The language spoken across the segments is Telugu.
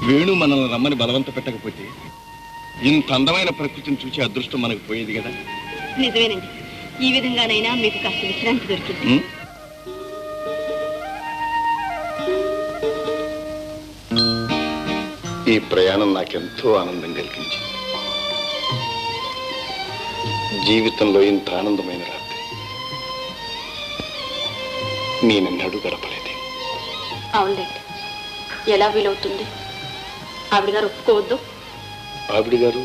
వేణు మనల్ని రమ్మని బలవంత పెట్టకపోతే ఇంత అందమైన ప్రకృతిని చూసే అదృష్టం మనకు పోయేది కదా. నిజమేనండి. ఈ విధంగానైనా మీకు కాస్త విశ్రాంతి దొరికింది. ఈ ప్రయాణం నాకెంతో ఆనందం కలిగించింది. జీవితంలో ఇంత ఆనందమైన రాత్రి నేనెన్నడూ గడపలేదు. అవునండి, ఎలా వీలవుతుంది? ఆవిడ గారు ఒప్పుకోవద్దు. ఆవిడ గారు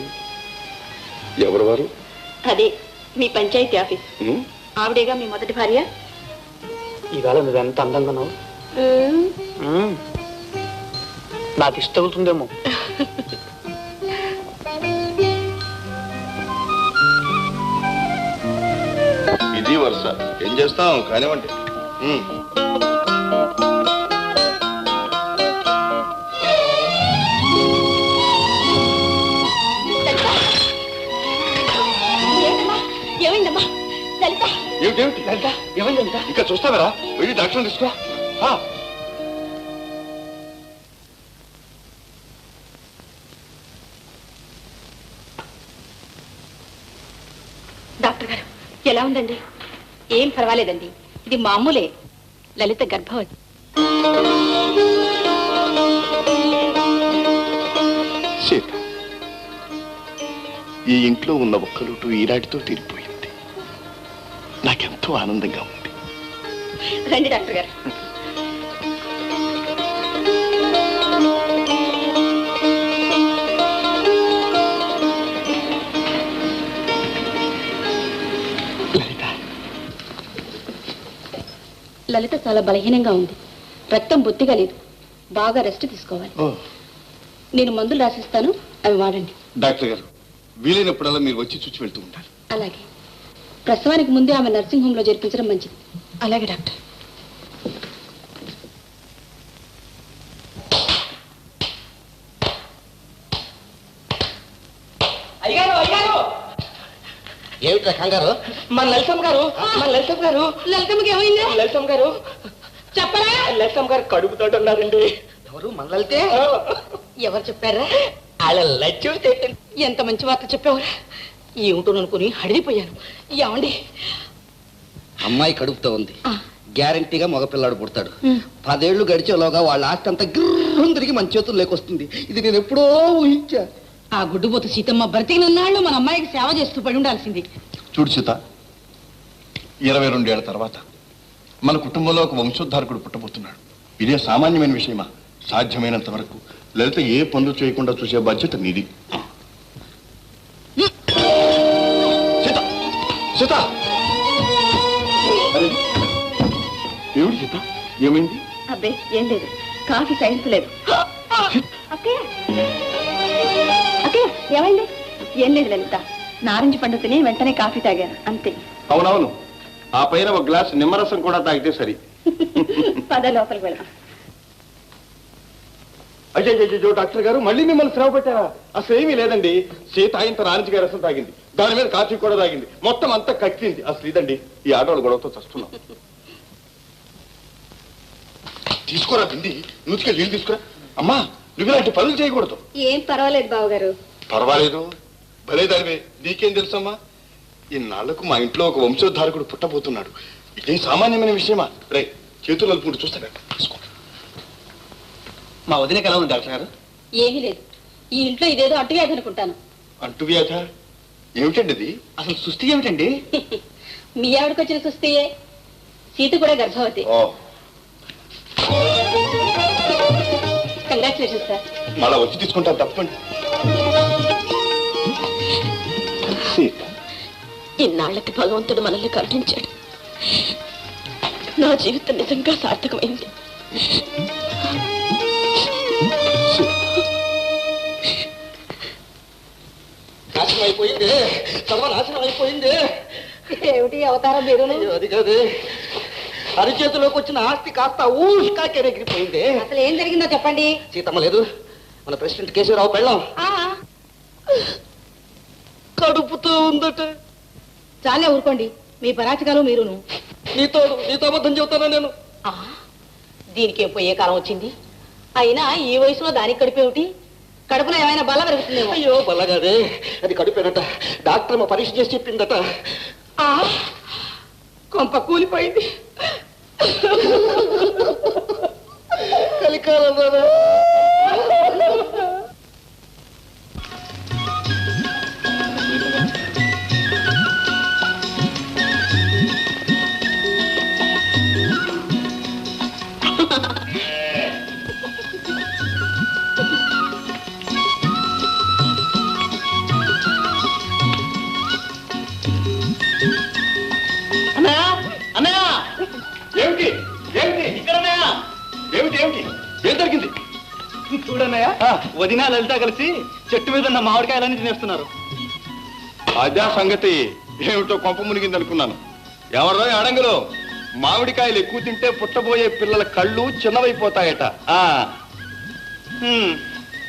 ఎవరు వారు? అదే మీ పంచాయతీ ఆఫీస్. ఆవిడేగా మీ మొదటి భార్య. ఈవేళ నువ్వు ఎంత అందంగా ఉన్నావు. నాకు ఇష్టమవుతుందేమో. ఇది వరుస. ఏం చేస్తాం కానివ్వండి. ఏమైందమ్మా లలిత? ఏమిటేమిటి లలిత? ఏమైంది లలిత? ఇంకా చూస్తావరా? వెళ్ళి డాక్టర్ తీసుకో. డాక్టర్ గారు ఎలా ఉందండి? ఏం పర్వాలేదండి, ఇది మామూలే. లలిత గర్భవతి. సీత, ఈ ఇంట్లో ఉన్న ఒక్క లోటు ఈనాటితో తీరిపోయింది. నాకెంతో ఆనందంగా ఉంది. రండి డాక్టర్ గారు. లలిత చాలా బలహీనంగా ఉంది. రక్తం బొత్తిగా లేదు. బాగా రెస్ట్ తీసుకోవాలి. నేను మందులు రాసిస్తాను, అవి వాడండి. డాక్టర్ గారు, వీలైనప్పుడల్లా మీరు వచ్చి చూచి వెళ్తూ ఉంటారు. అలాగే. ప్రసవానికి ముందే ఆమె నర్సింగ్ హోమ్ లో చేర్పించడం మంచిది. అలాగే డాక్టర్. ఏమిట్రా కంగారు? మన లలితమ్మ గారు, లలితమ్మకి ఏమైంది? లలితమ్మ గారు చెప్పరా? లలితమ్మ గారు కడుపుతోటున్నారండి. ఎవరు? మన లలితే. ఎవరు చెప్పారా? వాళ్ళ లక్ష్యం. ఎంత మంచి వార్త చెప్పేవారా? ఏమిటో అనుకుని అడిగిపోయాను. ఏమండి, అమ్మాయి కడుపుతో ఉంది. గ్యారంటీగా మగపిల్లాడు పుడతాడు. 10 ఏళ్లు గడిచేలోగా వాళ్ళ ఆస్తి అంతా గిర్రం తిరిగి మన చేతులు లేకొస్తుంది. ఇది నేను ఎప్పుడో ఊహించా. ఆ గుడ్డుబోతు సీతమ్మ బ్రతికినన్నాళ్ళు మన అమ్మాయికి సేవ చేస్తూ పడి ఉండాల్సింది. చూడు సీత, 22 ఏళ్ల తర్వాత మన కుటుంబంలో ఒక వంశోద్ధారకుడు పుట్టబోతున్నాడు. ఇదే సామాన్యమైన విషయమా? సాధ్యమైనంత వరకు లలిత ఏ పనులు చేయకుండా చూసే బాధ్యత నీది. సీత, సీత, ఏమిటి సీత? ఏమైంది? అబ్బే ఏం లేదు, కాఫీ సైన్స్ లేదు. ఏమైంది? ఏం లేదు లలిత, నారింజ పండు తిని వెంటనే కాఫీ తాగాను అంతే. అవునవును, ఆ పైన ఒక గ్లాస్ నిమ్మరసం కూడా తాగితే సరి. పద లోపలికి వెళ్దాం. అయ్యో డాక్టర్ గారు, మళ్ళీ మిమ్మల్ని శ్రమ పెట్టారా? అసలు ఏమీ లేదండి. సీత ఇంత నారింజకాయ రసం తాగింది, దాని మీద కాఫీ కూడా తాగింది, మొత్తం అంతా కక్కింది. అసలు ఇదండి ఈ ఆడవాళ్ళ గొడవతో చస్తున్నాం. తీసుకోరా బింది, నూతికి నీళ్ళు తీసుకురా. అమ్మా, నువ్వు ఇలాంటి పనులు చేయకూడదు. ఏం పర్వాలేదు బావగారు. పర్వాలేదు? భలేదానివే, నీకేం తెలుసమ్మా? ఇన్నాళ్లకు మా ఇంట్లో ఒక వంశోద్ధారకుడు పుట్టబోతున్నాడు. ఇదేం సామాన్యమైన విషయమా? రే, చేతులు నలుపుకుంటూ చూస్తాను. తీసుకో. మా వదినకి ఎలా ఉంది డాక్టర్ గారు? ఏమీ లేదు, ఈ ఇంట్లో ఇదేదో అంటువ్యాధి అనుకుంటాను. అంటువ్యాధ? ఏమిటండి ఇది? అసలు సుస్థి ఏమిటండి? మీ ఆవిడకి వచ్చిన సుస్థియే. సీత కూడా గర్భవతి. Congratulation sir. మళ్ళా వచ్చి తీసుకుంటాను, తప్పండి. ఇన్నాళ్లకి భగవంతుడు మనల్ని కరుణించాడు. నా జీవితం నిజంగా సార్థకమైంది. నాశనం అయిపోయింది, సర్వనాశనం అయిపోయింది. ఏమిటి అవతారం మీరు? అది కాదు, అరిచేతిలోకి వచ్చిన ఆస్తి కాస్త ఊష్కా కెరెగిరిపోయింది. అసలు ఏం జరిగిందో చెప్పండి. సీతమ్మ లేదు, మన ప్రెసిడెంట్ కేశవరావు పెళ్ళాం కడుపుతూ ఉందట. చాలే ఊరుకోండి, మీ పరాచకాలు మీరును. నీతో అబద్ధం చెబుతానా నేను? దీనికి పోయే కాలం వచ్చింది. అయినా ఈ వయసులో దానికి కడిపేమిటి? కడుపులో ఏమైనా బల పెరుగుతుందేమో. అయ్యో బల్లగాదే, అది కడుపేనట. డాక్టర్ పరీక్ష చేసి చెప్పిందట. కొంప కూలిపోయింది. కలికాలం ఏమిటి ఏమిటి ఇక్కడ ఏమిటి ఏమిటి ఏం జరిగింది? చూడన్నయ్య, వదిన లలిత కలిసి చెట్టు మీద ఉన్న మామిడికాయలన్నీ తినేస్తున్నారు. అదే సంగతి. ఏమిటో కొంప మునిగింది అనుకున్నాను. ఎవరో అడంగులో మామిడికాయలు ఎక్కువ తింటే పుట్టబోయే పిల్లల కళ్ళు చిన్నవైపోతాయట.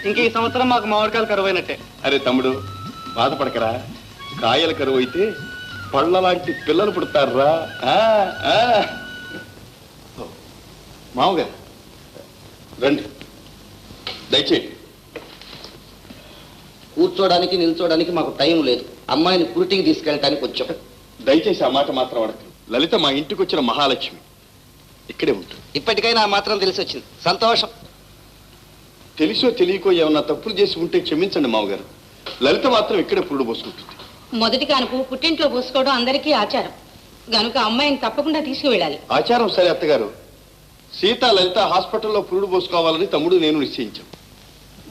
ఇంక ఈ సంవత్సరం మాకు మామిడికాయలు కరువైనట్టే. అరే తమ్ముడు, బాధపడకరా. కాయల కరువు అయితే పళ్ళ లాంటి పిల్లలు పుడతారా. మామగారు రండి, దయచేయండి. కూర్చోడానికి నిల్చోడానికి మాకు టైం లేదు. అమ్మాయిని పురిటికి తీసుకెళ్ళటానికి వచ్చాం. దయచేసి ఆ మాట మాత్రం అడగదు. లలిత మా ఇంటికి వచ్చిన మహాలక్ష్మి. ఇక్కడే ఉంటుంది. ఇప్పటికైనా ఆ మాత్రం తెలిసి వచ్చింది, సంతోషం. తెలిసో తెలియకో ఏమన్నా తప్పులు చేసి ఉంటే క్షమించండి మామగారు. లలిత మాత్రం ఇక్కడే పురుడు పోసుకుంటుంది. మొదటి కానుపు పుట్టింట్లో పోసుకోవడం అందరికీ ఆచారం గనుక అమ్మాయిని తప్పకుండా తీసుకువెళ్ళాలి. ఆచారం సరే అత్తగారు. సీత లలిత హాస్పిటల్లో పురుడు పోసుకోవాలని తమ్ముడు నేను నిశ్చయించాం.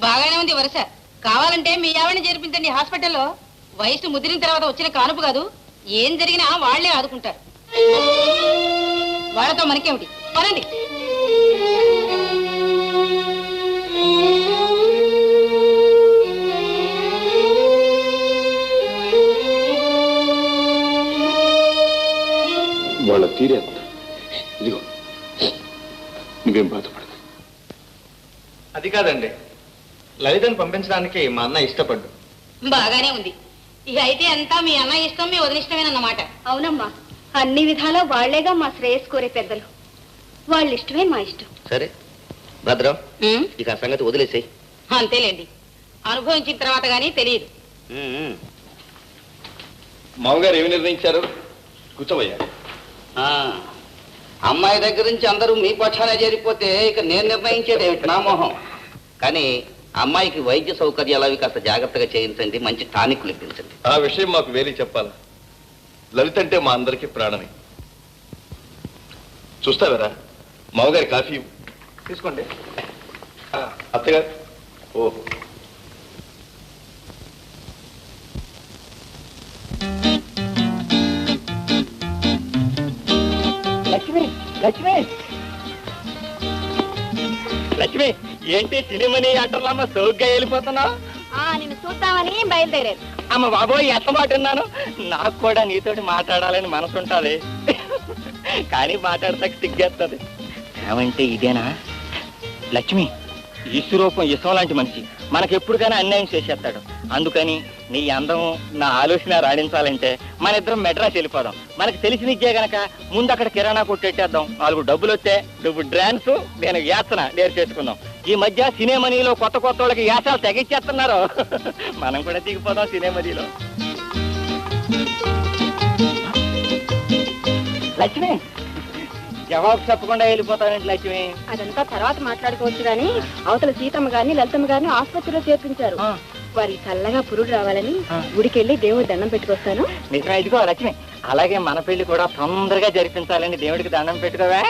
బాగానే ఉంది వరుస. కావాలంటే మీ ఆవిడని చేర్పించండి హాస్పిటల్లో. వయసు ముదిరిన తర్వాత వచ్చిన కానుపు కాదు, ఏం జరిగినా వాళ్లే ఆదుకుంటారు. వాళ్ళతో మనకేమిటి, పనండి. వాళ్ళ తీరేంత. ఇదిగో, నువ్వేం బాధపడదు. అది కాదండి, లలితను పంపించడానికి మా అన్న ఇష్టపడ్డు. బాగానే ఉంది. ఇక అయితే అంతా మీ అన్నయ్య ఇష్టం, మీ వదిలిష్టమేనన్నమాట. అవునమ్మా, అన్ని విధాలా వాళ్లేగా మా శ్రేయస్ కోరే పెద్దలు. వాళ్ళ ఇష్టమే మా ఇష్టం. సరే భద్రం, ఇక ఆ సంగతి వదిలేసాయి. అంతేలేండి, అనుభవించిన తర్వాత గానీ తెలియదు. మామగారు ఏమి నిర్ణయించారు? కూర్చోబోయా. అమ్మాయి దగ్గర నుంచి అందరూ మీ పక్షానే చేరిపోతే ఇక నేను నిర్ణయించేది ఏమిటి నా మోహం. కానీ అమ్మాయికి వైద్య సౌకర్యాలు అవి కాస్త జాగ్రత్తగా చేయించండి, మంచి టానిక్లు ఇప్పించండి. ఆ విషయం మాకు వేరే చెప్పాలా? లలిత అంటే మా అందరికీ ప్రాణమే. చూస్తావరా మామగారి కాఫీ తీసుకోండి. అత్తగారు. ఓ లక్ష్మి, లక్ష్మి, లక్ష్మి, ఏంటి సినిమాని ఆటలమ్మ సోగ్గా వెళ్ళిపోతున్నావు? నిన్ను చూద్దామని బయలుదేరారు. అమ్మ బాబోయ్, ఎంత మాట విన్నాను. నాకు కూడా నీతోటి మాట్లాడాలని మనసు ఉంటుంది, కానీ మాట్లాడతాక సిగ్గేస్తుంది. ఏమంటే ఇదేనా లక్ష్మి? ఈశ్వరూపం ఇసం లాంటి మనిషి మనకెప్పుడుకైనా అన్యాయం చేసేస్తాడు. అందుకని నీ అందం నా ఆలోచన రాణించాలంటే మన ఇద్దరం మెడ్రాస్ వెళ్ళిపోదాం. మనకు తెలిసిన ఇచ్చే గనక ముందు అక్కడ కిరాణా కొట్టేద్దాం. 4 డబ్బులు వస్తే నువ్వు డ్రాన్స్, నేను యాత్ర నేర్చేసుకుందాం. ఈ మధ్య సినిమానీలో కొత్త కొత్త వాళ్ళకి యాత్రలు తెగించేస్తున్నారు. మనం కూడా దిగిపోదాం సినిమానీలో. లక్ష్మి, జవాబు చెప్పకుండా వెళ్ళిపోతానండి లక్ష్మి. అదంతా తర్వాత మాట్లాడుకోవచ్చు గాని అవతల సీతమ్మ గారిని లలితమ్మ గారిని ఆసుపత్రిలో చేర్పించారు. వారికి చల్లగా పురుడు రావాలని గుడికెళ్ళి దేవుడి దండం పెట్టుకొస్తాను. నిజమే. ఇదిగో లక్ష్మి, అలాగే మన పెళ్లి కూడా తొందరగా జరిపించాలని దేవుడికి దండం పెట్టుకోవా.